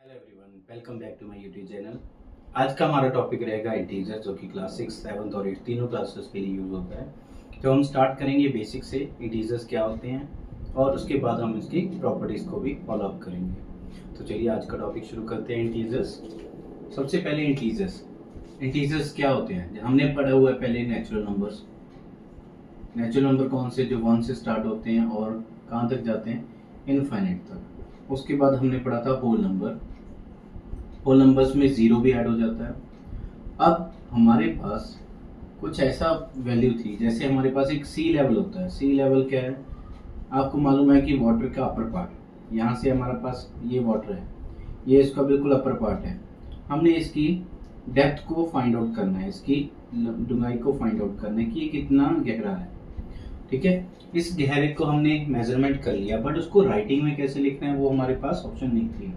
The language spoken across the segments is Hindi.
Hello everyone, welcome back to my YouTube channel. आज का हमारा टॉपिक रहेगा इंटीजर, जो कि क्लास 6, 7 और 8 तीनों क्लासेस के लिए यूज़ होता है। तो हम स्टार्ट करेंगे बेसिक से, इंटीजर्स क्या होते हैं, और उसके बाद हम इसकी प्रॉपर्टीज़ को भी फॉलो अप करेंगे। तो चलिए आज का टॉपिक शुरू करते हैं। इंटीजर्स, सबसे पहले इंटीजर्स क्या होते हैं? हमने पढ़ा हुआ है पहले नेचुरल नंबर्स। नेचुरल नंबर कौन से? जो 1 से स्टार्ट होते हैं और कहाँ तक जाते हैं? इनफाइनाइट तक। उसके बाद हमने पढ़ा था होल नंबर। होल नंबर्स में जीरो भी ऐड हो जाता है। अब हमारे पास कुछ ऐसा वैल्यू थी, जैसे हमारे पास एक सी लेवल होता है। सी लेवल क्या है? आपको मालूम है कि वाटर का अपर पार्ट, यहाँ से हमारे पास ये वाटर है, ये इसका बिल्कुल अपर पार्ट है। हमने इसकी डेप्थ को फाइंड आउट करना है, इसकी डूंगाई को फाइंड आउट करना है कि ये कितना गहरा है। ठीक है, इस गहरे को हमने मेजरमेंट कर लिया, बट उसको राइटिंग में कैसे लिखना है वो हमारे पास ऑप्शन नहीं थी।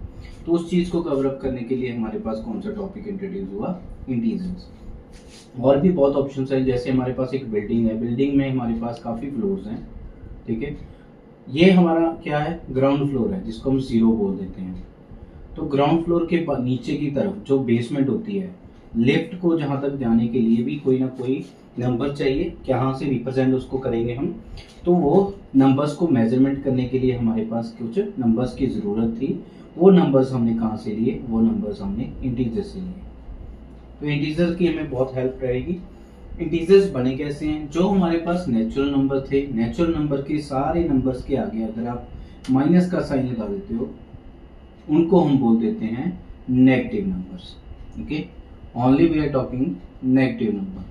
तो उस चीज़ को कवर अप करने के लिए हमारे पास कौन सा टॉपिक इंट्रोड्यूस हुआ? इंटीजर्स। और भी बहुत ऑप्शंस हैं, जैसे हमारे पास एक बिल्डिंग है, बिल्डिंग में हमारे पास काफ़ी फ्लोर्स हैं। ठीक है, ये हमारा क्या है? ग्राउंड फ्लोर है, जिसको हम 0 बोल देते हैं। तो ग्राउंड फ्लोर के नीचे की तरफ जो बेसमेंट होती है, लिफ्ट को जहाँ तक जाने के लिए भी कोई ना कोई नंबर चाहिए। कहाँ से रिप्रेजेंट उसको करेंगे हम? तो वो नंबर्स को मेजरमेंट करने के लिए हमारे पास कुछ नंबर्स की ज़रूरत थी। वो नंबर्स हमने कहाँ से लिए? वो नंबर्स हमने इंटीजर से लिए। तो इंटीजर की हमें बहुत हेल्प रहेगी। इंटीजर्स बने कैसे हैं? जो हमारे पास नेचुरल नंबर थे, नेचुरल नंबर के सारे नंबर्स के आगे अगर आप माइनस का साइन लगा देते हो, उनको हम बोल देते हैं negative numbers. Okay, only we are talking negative number.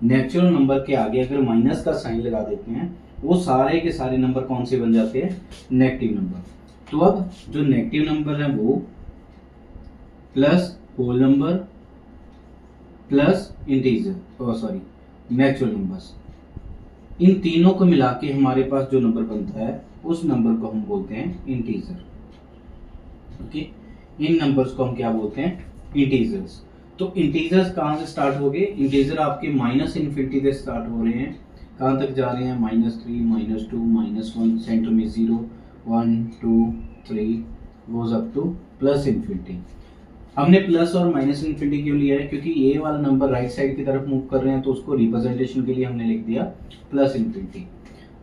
Natural number के आगे अगर माइनस का साइन लगा देते हैं, वो सारे के सारे नंबर कौन से बन जाते हैं? Negative number. तो अब जो नेगेटिव नंबर है वो plus whole number plus integer, natural numbers, इन तीनों को मिला के हमारे पास जो नंबर बनता है, उस नंबर को हम बोलते हैं इंटीजर। ओके, इन नंबर्स को हम क्या बोलते हैं? इंटीजर्स। तो इंटीजर्स कहाँ से स्टार्ट हो गए? इंटीजर आपके माइनस इन्फिनिटी से स्टार्ट हो रहे हैं। कहाँ तक जा रहे हैं? -3, -2, -1, सेंटर में 0, 1, 2, 3 goes up two plus infinity. हमने प्लस और माइनस इन्फिनिटी क्यों लिया है? क्योंकि ये वाला नंबर राइट साइड की तरफ मूव कर रहे हैं, तो उसको रिप्रेजेंटेशन के लिए हमने लिख दिया प्लस इन्फिनिटी।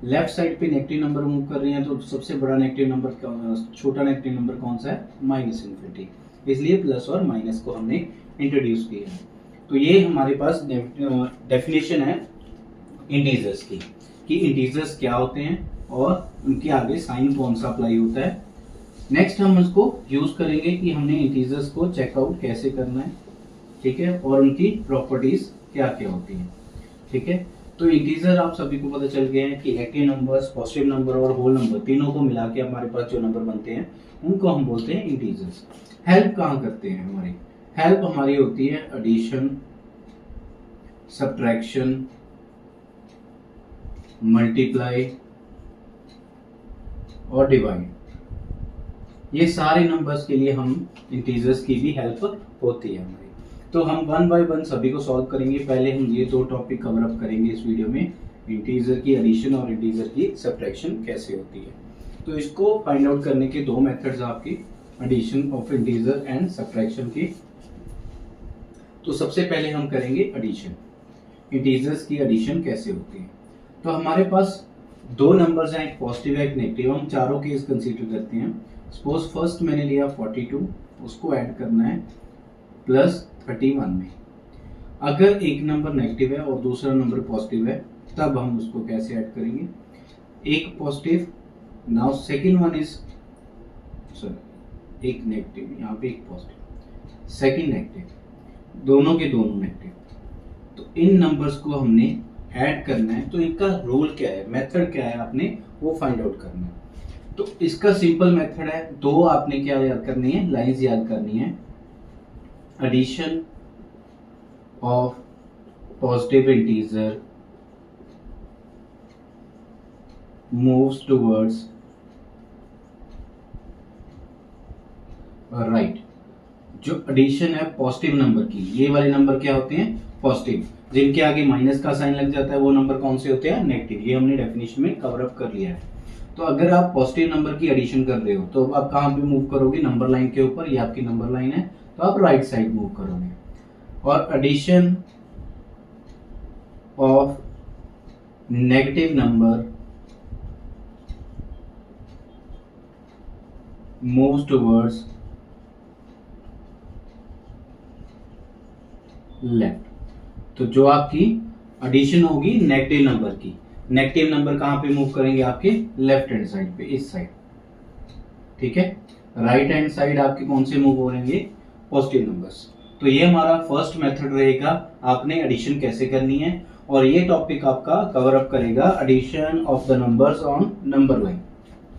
लेफ्ट साइड पे नेगेटिव नंबर मूव कर रहे हैं, तो सबसे बड़ा नेगेटिव नंबर, छोटा नेगेटिव नंबर कौन सा है? Minus infinity. इसलिए प्लस और माइनस को हमने इंट्रोड्यूस किया है। तो ये हमारे पास डेफिनेशन है इंटीजर्स की, कि इंटीजर्स क्या होते हैं और उनके आगे साइन कौन सा अप्लाई होता है। नेक्स्ट हम उसको यूज करेंगे कि हमने इंटीजर्स को चेकआउट कैसे करना है। ठीक है, और उनकी प्रॉपर्टीज क्या क्या होती हैं। ठीक है, तो इंटीजर आप सभी को पता चल गया है कि एक्टिव नंबर्स, पॉजिटिव नंबर और होल नंबर, तीनों को मिला के हमारे पास जो नंबर बनते हैं उनको हम बोलते हैं इंटीजर्स। हेल्प कहाँ करते हैं हमारी? हेल्प हमारी होती है एडिशन, सब्ट्रैक्शन, मल्टीप्लाई और डिवाइड। ये सारे नंबर्स के लिए हम इंटीजर्स की भी हेल्प होती है हमारी। तो हम 1 बाय 1 सभी को सॉल्व करेंगे। पहले हम ये 2 टॉपिक कवर अप करेंगे इस वीडियो में, इंटीजर की एडिशन और इंटीजर की सब्ट्रैक्शन कैसे होती है। तो इसको फाइंड आउट करने के 2 मेथड्स आपकी, addition of integer and subtraction की। तो सबसे पहले हम करेंगे एडिशन। इंटीजर्स की एडिशन कैसे होती है? तो हमारे पास 2 नंबर्स हैं, एक पॉजिटिव है एक नेगेटिव। हम चारों केस कंसीडर करते हैं। सपोज फर्स्ट मैंने लिया 42, उसको ऐड करना है प्लस 31 में। अगर एक नंबर नेगेटिव है और दूसरा नंबर पॉजिटिव है, तब हम उसको कैसे ऐड करेंगे? एक positive, now second one is एक नेगेटिव, यहाँ पे एक पॉजिटिव, सेकंड नेगेटिव, दोनों के दोनों नेगेटिव। तो इन नंबर्स को हमने ऐड करना है। तो इनका रूल क्या है, मेथड क्या है, आपने वो फाइंड आउट करना है। तो इसका सिंपल मेथड है, 2 आपने क्या याद करनी है? लाइंस याद करनी है। Addition of positive integer moves towards right. जो एडिशन है पॉजिटिव नंबर की, ये वाले नंबर क्या होते हैं? पॉजिटिव। जिनके आगे माइनस का साइन लग जाता है वो नंबर कौन से होते हैं? नेगेटिव। ये हमने डेफिनेशन में कवर अप कर लिया है। तो अगर आप पॉजिटिव नंबर की एडिशन कर रहे हो तो आप कहाँ पे मूव करोगे, नंबर लाइन के ऊपर, ये आपकी नंबर लाइन है, तो आप राइट साइड मूव करोगे। और addition of negative number moves towards left. तो जो आपकी एडिशन होगी नेगेटिव नंबर की, नेगेटिव नंबर कहां पे मूव करेंगे, आपके लेफ्ट हैंड साइड पे, इस साइड, ठीक है। राइट हैंड साइड आपके कौन से मूव हो रहेंगे, पॉजिटिव नंबर्स। तो ये हमारा फर्स्ट मेथड रहेगा, आपने एडिशन कैसे करनी है, और ये टॉपिक आपका कवर अप करेगा addition of the numbers on number line.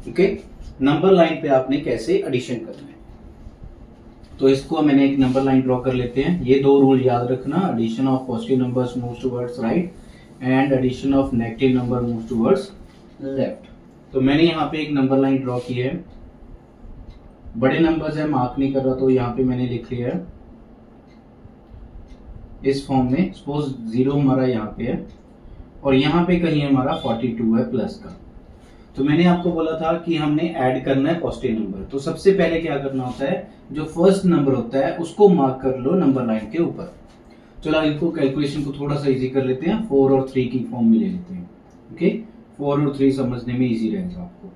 Okay, number line पे आपने कैसे एडिशन करना है। तो इसको मैंने एक नंबर लाइन ड्रॉ कर लेते हैं। ये दो रूल याद रखना, addition of positive numbers moves towards right and addition of negative number moves towards left. तो मैंने यहाँ पे एक नंबर लाइन ड्रॉ की है, बड़े नंबर्स है, मार्क नहीं कर रहा, तो यहाँ पे मैंने लिख लिया है इस फॉर्म में। सपोज 0 हमारा यहाँ पे है और यहाँ पे कहीं हमारा 42 है प्लस का। तो मैंने आपको बोला था कि हमने ऐड करना है पॉजिटिव नंबर। तो सबसे पहले क्या करना होता है, जो फर्स्ट नंबर होता है उसको मार्क कर लो नंबर लाइन के ऊपर। चलो इनको कैलकुलेशन को थोड़ा सा इजी कर लेते हैं, 4 और 3 की फॉर्म में ले लेते हैं। ओके, 4 और 3 समझने में इजी रहेगा आपको।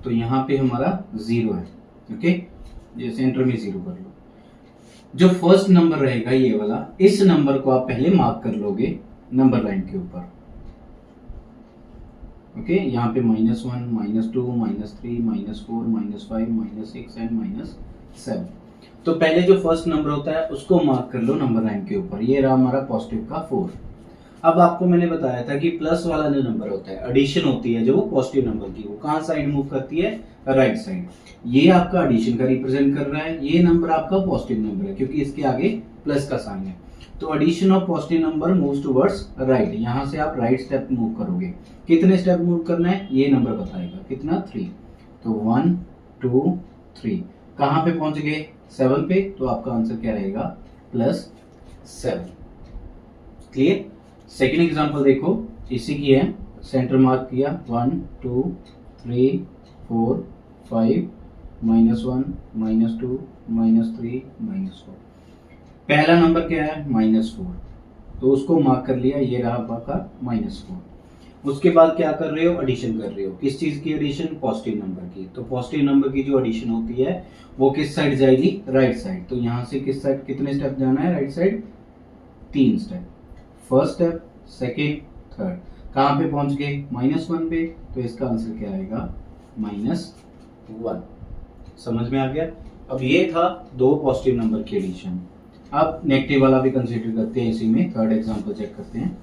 तो यहाँ पे हमारा 0 है, ओके, ये सेंटर में 0 कर लो। जो फर्स्ट नंबर रहेगा ये वाला, इस नंबर को आप पहले मार्क कर लोगे नंबर लाइन के ऊपर। ओके, यहाँ पे -1, -2, -3, -4, -5, -6 एंड -7। तो पहले जो फर्स्ट नंबर होता है उसको मार्क कर लो नंबर लाइन के ऊपर। ये रहा हमारा पॉजिटिव का 4। अब आपको मैंने बताया था कि प्लस वाला जो नंबर होता है, एडिशन होती है जो पॉजिटिव नंबर की, वो कहाँ साइड मूव करती है, राइट साइड। ये आपका एडिशन का रिप्रेजेंट कर रहा है, ये नंबर आपका पॉजिटिव नंबर है क्योंकि इसके आगे प्लस का साइन है। तो addition of positive number moves towards right. यहाँ से आप राइट स्टेप मूव करोगे। कितने स्टेप मूव करना है ये नंबर बताएगा, कितना, 3। तो 1 2 3, कहाँ पे पहुंच गए, 7 पे। तो आपका आंसर क्या रहेगा, +7। क्लियर। सेकेंड एग्जांपल देखो, इसी की है, सेंटर मार्क किया, 1 2 3 4 5 -1 -2 -3 -4। पहला नंबर क्या है, -4, तो उसको मार्क कर लिया, ये रहा आपका -4। उसके बाद क्या कर रहे हो, एडिशन कर रहे हो। किस चीज की एडिशन, पॉजिटिव नंबर की। तो पॉजिटिव नंबर की जो एडिशन होती है वो किस साइड जाएगी, राइट साइड। तो यहाँ से किस साइड, कितने स्टेप जाना है, right side, 3 step. First step, second, third, कहाँ पे पहुंच गए, -1 पे। तो इसका आंसर क्या आएगा, -1। समझ में आ गया। अब ये था 2 पॉजिटिव नंबर की एडिशन। अब नेगेटिव वाला भी कंसीडर करते हैं इसी में। थर्ड एग्जांपल चेक करते हैं।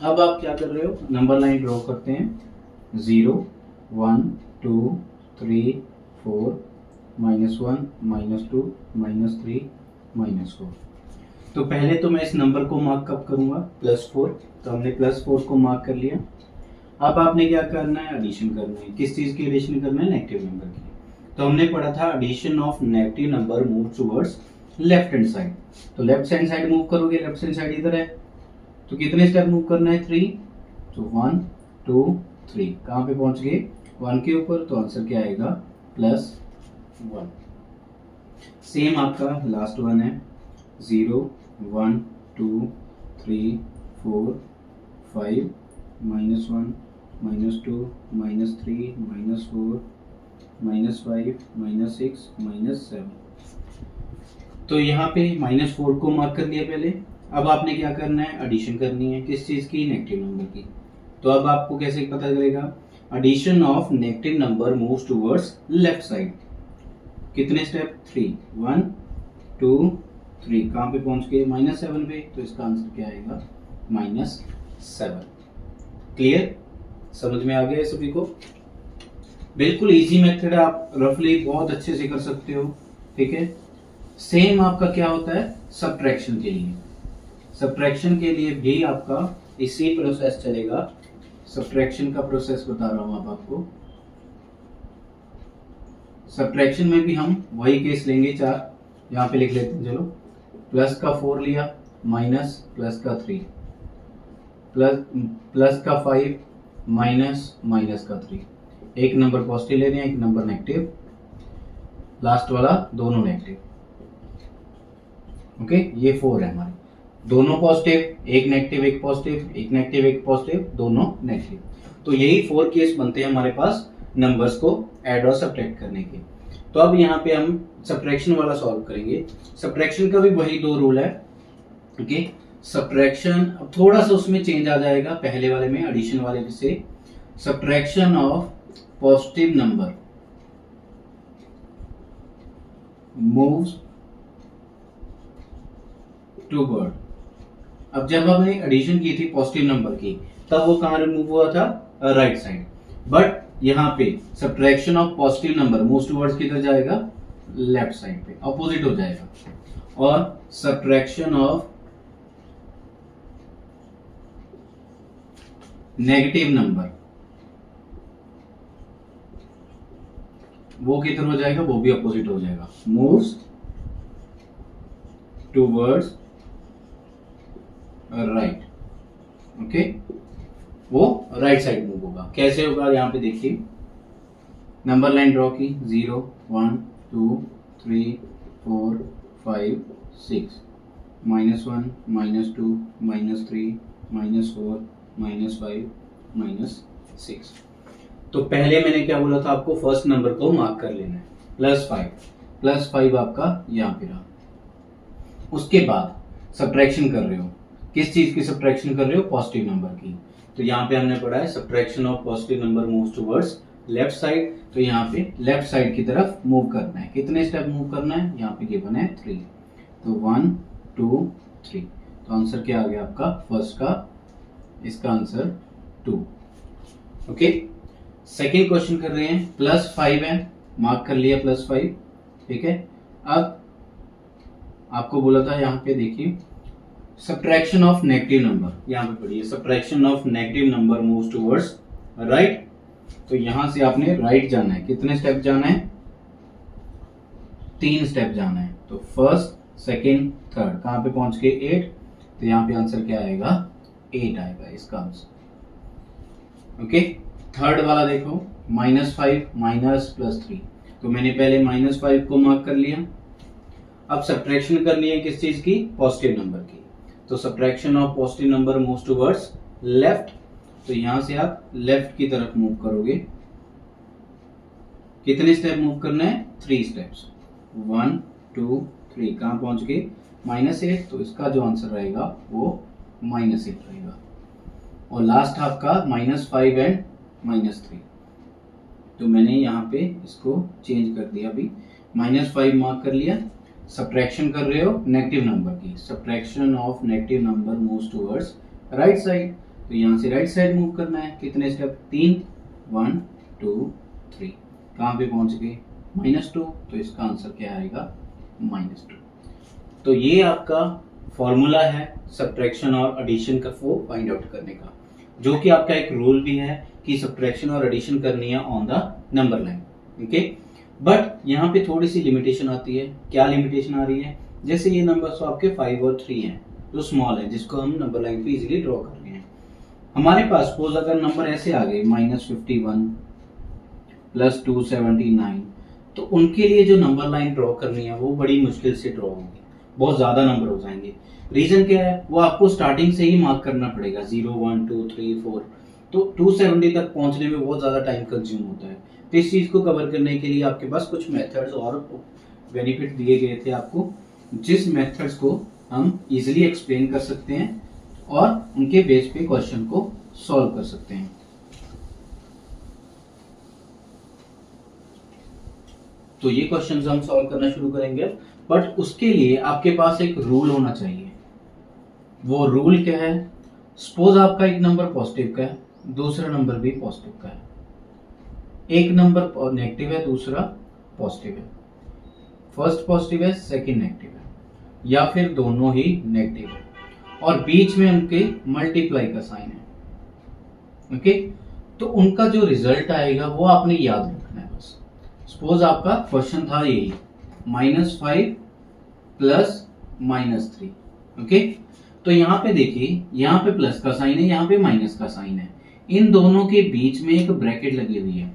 अब आप क्या कर रहे हो, नंबर लाइन ड्रॉ करते हैं, 0 1 2 3 4 -1 -2 -3 -4। तो पहले तो मैं इस नंबर को मार्क कब करूंगा, +4। तो हमने +4 को मार्क कर लिया। अब आपने क्या करना है, एडिशन करना है। किस चीज की एडिशन करना है, नेगेटिव नंबर की। तो हमने पढ़ा था addition of negative number move towards left hand side. तो लेफ्ट हैंड साइड मूव करोगे, लेफ्ट हैंड साइड इधर है, तो कितने स्टेप मूव करना है, 3। तो 1 2 3, कहाँ पे पहुंच गए, 1 के ऊपर। तो आंसर क्या आएगा, +1। सेम आपका लास्ट वन है, 0 1 2 3 4 5 -1 -2 -3 -4 -5 -6 -7। तो यहाँ पे -4 को मार्क कर लिया पहले। अब आपने क्या करना है, एडिशन करनी है। किस चीज की, नेगेटिव नंबर की। तो अब आपको कैसे पता चलेगा, addition of negative number moves towards left side. कितने स्टेप, 3 1 2 3, कहाँ पे पहुंच गए, -7 पे। तो इसका आंसर क्या आएगा, -7। क्लियर, समझ में आ गया सभी को। बिल्कुल इजी मेथड है, आप रफली बहुत अच्छे से कर सकते हो, ठीक है। सेम आपका क्या होता है सब्ट्रैक्शन के लिए। सब्ट्रैक्शन के लिए भी आपका इसी प्रोसेस चलेगा। सब्ट्रैक्शन का प्रोसेस बता रहा हूं अब आपको। सब्ट्रैक्शन में भी हम वही केस लेंगे, 4 यहाँ पे लिख लेते हैं। चलो, प्लस का 4 लिया, माइनस प्लस का 3, प्लस का 5 माइनस माइनस का 3, एक नंबर पॉजिटिव ले रहे हैं, एक नंबर नेगेटिव, लास्ट वाला दोनों नेगेटिव। ओके, ये 4 है हमारे, दोनों पॉजिटिव, एक नेगेटिव एक पॉजिटिव, एक नेगेटिव एक पॉजिटिव, दोनों नेगेटिव। तो यही 4 केस बनते हैं हमारे पास नंबर्स को ऐड और सब्ट्रैक्ट करने के। तो अब यहाँ पे हम सब्ट्रैक्शन वाला सॉल्व करेंगे। सब्ट्रैक्शन का भी वही 2 रूल है। ओके, सब्ट्रैक्शन अब थोड़ा सा उसमें चेंज आ जाएगा, पहले वाले में एडिशन वाले से subtraction of positive number moves toward. अब जब हमने एडिशन की थी पॉजिटिव नंबर की, तब वो कहां मूव हुआ था, राइट साइड। बट यहाँ पे subtraction of positive number moves towards किधर जाएगा, लेफ्ट साइड पे, अपोजिट हो जाएगा। और सब्ट्रैक्शन ऑफ नेगेटिव नंबर वो किधर हो जाएगा, वो भी अपोजिट हो जाएगा, मूव्स टूवर्ड्स राइट। ओके, वो राइट साइड मूव होगा। कैसे होगा, यहाँ पे देखिए नंबर लाइन ड्रॉ की, 0 1 2 3 4 5 6, -1 -2 -3 -4 -5 -6। तो पहले मैंने क्या बोला था आपको, फर्स्ट नंबर को मार्क कर लेना है, +5 आपका यहाँ पे रहा। उसके बाद सब्ट्रैक्शन कर रहे हो, किस चीज की सब्ट्रैक्शन कर रहे हो, पॉजिटिव नंबर की। तो यहाँ पे हमने पढ़ा है subtraction of positive number moves towards left side. तो यहाँ पे लेफ्ट साइड की तरफ मूव करना है, कितने स्टेप मूव करना है, यहाँ पे गिवन है 3, तो 1 2 3। तो आंसर क्या आ गया आपका, फर्स्ट का, इसका आंसर 2। ओके, सेकेंड क्वेश्चन कर रहे हैं, +5 है, मार्क कर लिया +5, ठीक है। अब आपको बोला था यहाँ पे देखिए सब्ट्रैक्शन ऑफ नेगेटिव नंबर, यहाँ पे पढ़िए subtraction of negative number moves towards right. तो यहां से आपने राइट जाना है, कितने स्टेप जाना है, 3 स्टेप जाना है। तो फर्स्ट सेकंड थर्ड, कहां पे पहुंच के 8। तो यहाँ पे आंसर क्या आएगा, 8 आएगा इसका आंसर। ओके, थर्ड वाला देखो, -5 +3। तो मैंने पहले -5 को मार्क कर लिया। अब सब्ट्रैक्शन करनी है किस चीज की, पॉजिटिव नंबर की। तो subtraction of positive number moves towards left. तो यहां से आप लेफ्ट की तरफ मूव करोगे, कितने स्टेप मूव करना है, 3 स्टेप्स, 1 2 3। कहां पहुंच गए, -8। तो इसका जो आंसर रहेगा वो -8 रहेगा। और लास्ट आपका -5 एंड -3। तो मैंने यहाँ पे इसको चेंज कर दिया, अभी -5 मार्क कर लिया। सब्ट्रैक्शन कर रहे हो नेगेटिव नंबर की, subtraction of negative number moves towards right side. तो यहाँ से राइट साइड मूव करना है, कितने स्टेप, 3 1 2 3। कहाँ पे पहुंच गए, -2। तो इसका आंसर क्या आएगा, -2। तो ये आपका फॉर्मूला है सब्ट्रैक्शन और एडिशन का फाइंड आउट करने का, जो कि आपका एक रूल भी है कि सब्ट्रैक्शन और एडिशन करनी है on the number line. Okay, but यहाँ पे थोड़ी सी लिमिटेशन आती है। क्या लिमिटेशन आ रही है, जैसे ये नंबर्स तो आपके 5 और 3 हैं जो स्मॉल है, जिसको हम नंबर लाइन पे इजीली ड्रॉ कर रहे हैं। हमारे पास सपोज अगर नंबर ऐसे आ गए -51 +279, तो उनके लिए जो नंबर लाइन ड्रॉ करनी है वो बड़ी मुश्किल से ड्रॉ होगी, बहुत ज्यादा नंबर हो जाएंगे। रीजन क्या है, वो आपको स्टार्टिंग से ही मार्क करना पड़ेगा, 0 1 2 3 4। तो 270 तक पहुंचने में बहुत ज्यादा टाइम कंज्यूम होता है। तो इस चीज को कवर करने के लिए आपके पास कुछ मेथड्स और बेनिफिट दिए गए थे आपको, जिस मेथड्स को हम इजीली एक्सप्लेन कर सकते हैं और उनके बेस पे क्वेश्चन को सॉल्व कर सकते हैं। तो ये क्वेश्चंस हम सॉल्व करना शुरू करेंगे, बट उसके लिए आपके पास एक रूल होना चाहिए। वो रूल क्या है, सपोज आपका एक नंबर पॉजिटिव का है, दूसरा नंबर भी पॉजिटिव का है, एक नंबर नेगेटिव है, दूसरा पॉजिटिव है, फर्स्ट पॉजिटिव है सेकंड नेगेटिव है, या फिर दोनों ही नेगेटिव है और बीच में उनके मल्टीप्लाई का साइन है। ओके, तो उनका जो रिजल्ट आएगा वो आपने याद रखना है बस। सपोज आपका क्वेश्चन था यही, -5 + -3। ओके, तो यहाँ पे देखिए, यहाँ पे प्लस का साइन है, यहाँ पे माइनस का साइन है। इन दोनों के बीच में एक ब्रैकेट लगी हुई है।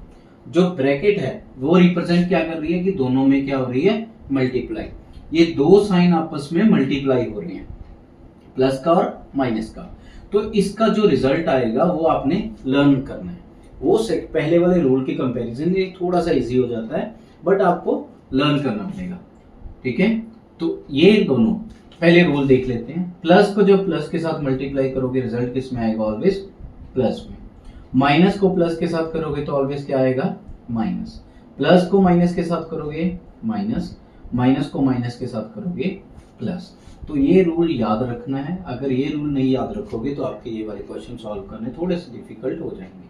जो ब्रैकेट है वो रिप्रेजेंट क्या कर रही है कि दोनों में क्या हो रही है, मल्टीप्लाई। ये दो साइन आपस में मल्टीप्लाई हो रही हैं, प्लस का और माइनस का। तो इसका जो रिजल्ट आएगा वो आपने लर्न करना है। वो पहले वाले रूल के कंपैरिजन ये थोड़ा सा इजी हो जाता है, बट आपको लर्न करना पड़ेगा। ठीक है, तो ये दोनों पहले रूल देख लेते हैं। प्लस को जब प्लस के साथ मल्टीप्लाई करोगे रिजल्ट किस में आएगा, ऑलवेज प्लस में। माइनस को प्लस के साथ करोगे तो ऑलवेज क्या आएगा, माइनस। प्लस को माइनस के साथ करोगे माइनस, माइनस को माइनस के साथ करोगे प्लस। तो ये रूल याद रखना है। अगर ये रूल नहीं याद रखोगे तो आपके ये वाले क्वेश्चन सॉल्व करने थोड़े से डिफिकल्ट हो जाएंगे।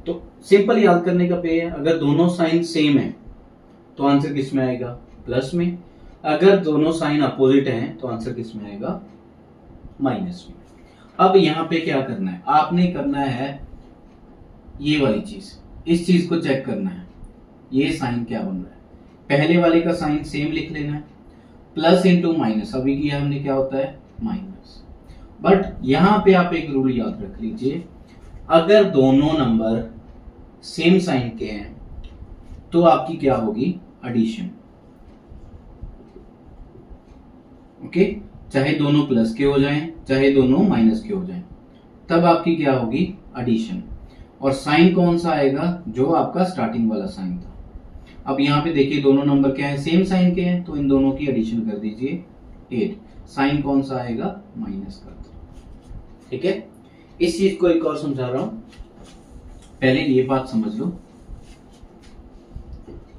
तो सिंपल याद करने का पे है, अगर दोनों साइन सेम है तो आंसर किस में आएगा, प्लस में। अगर दोनों साइन अपोजिट हैं तो आंसर किस में आएगा, माइनस में। अब यहाँ पे क्या करना है, आपने करना है ये वाली चीज, इस चीज को चेक करना है, ये साइन क्या बन रहा है। पहले वाले का साइन सेम लिख लेना है, प्लस इंटू माइनस। अभी किया हमने, क्या होता है, माइनस। बट यहां पे आप एक रूल याद रख लीजिए, अगर दोनों नंबर सेम साइन के हैं तो आपकी क्या होगी, एडिशन। ओके, चाहे दोनों प्लस के हो जाएं चाहे दोनों माइनस के हो जाएं, तब आपकी क्या होगी, एडिशन। और साइन कौन सा आएगा, जो आपका स्टार्टिंग वाला साइन था। अब यहाँ पे देखिए दोनों नंबर क्या है, सेम साइन के हैं, तो इन दोनों की एडिशन कर दीजिए 8। साइन कौन सा आएगा, माइनस का। ठीक है, इस चीज को एक और समझा रहा हूं, पहले ये बात समझ लो।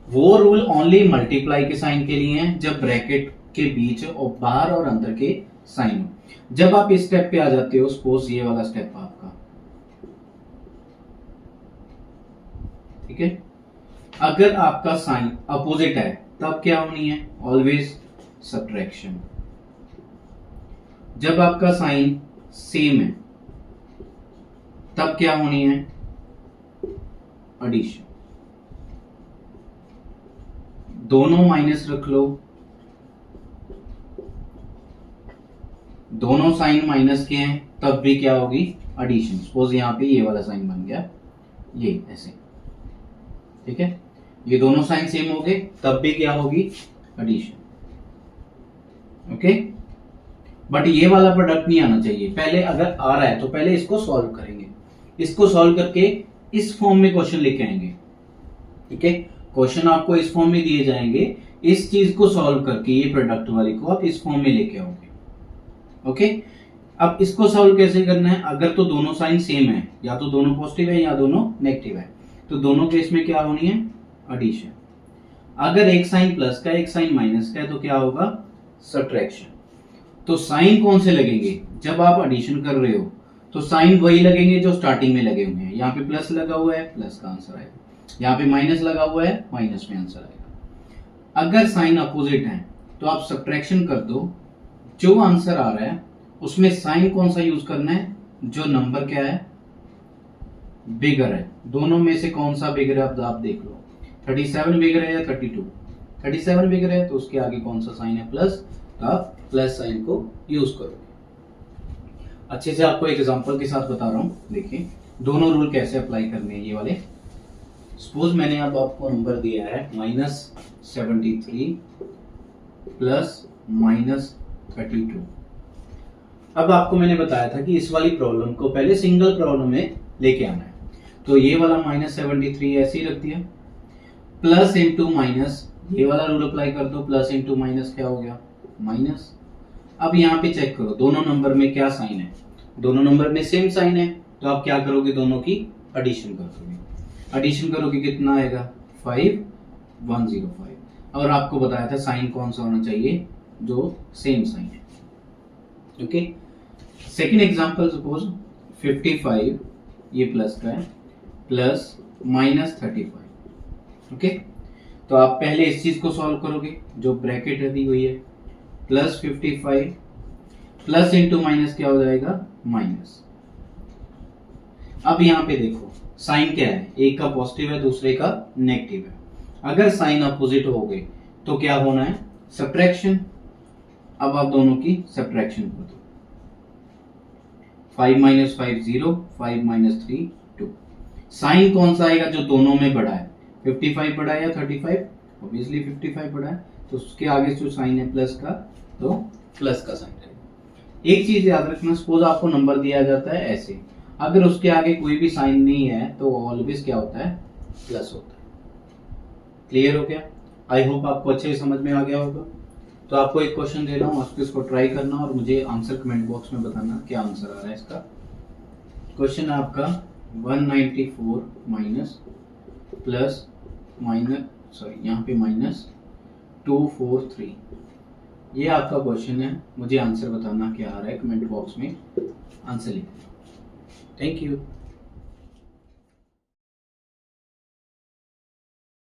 वो रूल ओनली मल्टीप्लाई के साइन के लिए हैं जब ब्रैकेट के बीच और बाहर और अंदर के साइन हो। जब आप इस स्टेप पे आ जाते हो, सपोज ये वाला स्टेप आपका, ठीक है, अगर आपका साइन अपोजिट है तब क्या होनी है, ऑलवेज सब्ट्रैक्शन। जब आपका साइन सेम है तब क्या होनी है, एडिशन। दोनों माइनस रख लो, दोनों साइन माइनस के हैं तब भी क्या होगी, एडिशन। सपोज यहां पे ये वाला साइन बन गया, ये ऐसे, ठीक है, ये दोनों साइन सेम हो गए तब भी क्या होगी, एडिशन। ओके, बट ये वाला प्रोडक्ट नहीं आना चाहिए। पहले अगर आ रहा है तो पहले इसको सॉल्व करेंगे, इसको सॉल्व करके इस फॉर्म में क्वेश्चन लेके आएंगे। ठीक है, क्वेश्चन आपको इस फॉर्म में दिए जाएंगे, इस चीज को सॉल्व करके ये प्रोडक्ट वाली को आप इस फॉर्म में लेके आओगे। ओके, अब इसको सॉल्व कैसे करना है, अगर तो दोनों साइन सेम है, या तो दोनों पॉजिटिव है या दोनों नेगेटिव है, तो दोनों केस में क्या होनी है, एडिशन। अगर एक साइन प्लस का एक साइन माइनस का है तो क्या होगा, सब्ट्रैक्शन। तो साइन कौन से लगेंगे, जब आप एडिशन कर रहे हो तो साइन वही लगेंगे जो स्टार्टिंग में लगे हुए हैं। यहाँ पे प्लस लगा हुआ है, प्लस का आंसर आएगा, यहाँ पे माइनस लगा हुआ है, माइनस में आंसर आएगा। अगर साइन अपोजिट है तो आप सब्ट्रैक्शन कर दो, जो आंसर आ रहा है उसमें साइन कौन सा यूज करना है, जो नंबर क्या है, बिगर है। दोनों में से कौन सा बिगर है, आप देख लो, 37 बिगर है या 32। 37 बिगर है तो उसके आगे कौन सा साइन है, प्लस, तो आप प्लस साइन को यूज करोगे। अच्छे से आपको एक एग्जांपल के साथ बता रहा हूं, देखिए दोनों रूल कैसे अप्लाई करने हैं ये वाले। सपोज मैंने अब आपको नंबर दिया है -73 प्लस -32। अब आपको मैंने बताया था कि इस वाली प्रॉब्लम को पहले सिंगल प्रॉब्लम में लेके आना है, तो ये वाला -73 ऐसे ही रख दिया, प्लस इंटू माइनस, ये वाला रूल अप्लाई कर दो, प्लस इंटू माइनस क्या हो गया, माइनस। अब यहाँ पे चेक करो दोनों नंबर में क्या साइन है, दोनों नंबर में सेम साइन है, तो आप क्या करोगे, दोनों की एडिशन करोगे। एडिशन करोगे कितना आएगा, 5105। और आपको बताया था साइन कौन सा होना चाहिए, जो सेम साइन है। ओके, सेकेंड एग्जाम्पल, सपोज 55 ये प्लस का है, प्लस -35। ओके, तो आप पहले इस चीज को सॉल्व करोगे, जो ब्रैकेट दी हुई है, प्लस 55 प्लस इंटू माइनस क्या हो जाएगा, माइनस। अब यहाँ पे देखो साइन क्या है, एक का पॉजिटिव है दूसरे का नेगेटिव है। अगर साइन अपोजिट हो गए तो क्या होना है, सब्ट्रैक्शन। अब आप दोनों की सब्ट्रैक्शन कर दो, 5 - 5 0, 5 - 3 साइन कौन सा आएगा जो दोनों में बड़ा है, 55 बड़ा है या 35, ऑब्वियसली 55 बड़ा है, तो उसके आगे जो साइन है प्लस का, तो प्लस का साइन रहेगा। एक चीज याद रखना, सपोज आपको नंबर दिया जाता है ऐसे, अगर उसके आगे कोई भी साइन नहीं है तो ऑलवेज क्या होता है, प्लस होता है। क्लियर हो गया? आई होप आपको अच्छे से समझ में आ गया होगा। तो आपको एक क्वेश्चन दे रहा हूँ, आपको इसको ट्राई करना और मुझे आंसर कमेंट बॉक्स में बताना क्या आंसर आ रहा है इसका। क्वेश्चन है आपका 194 माइनस प्लस माइनस सॉरी यहाँ पे माइनस 243, ये आपका क्वेश्चन है। मुझे आंसर बताना क्या आ रहा है, कमेंट बॉक्स में आंसर लिखना। Thank you.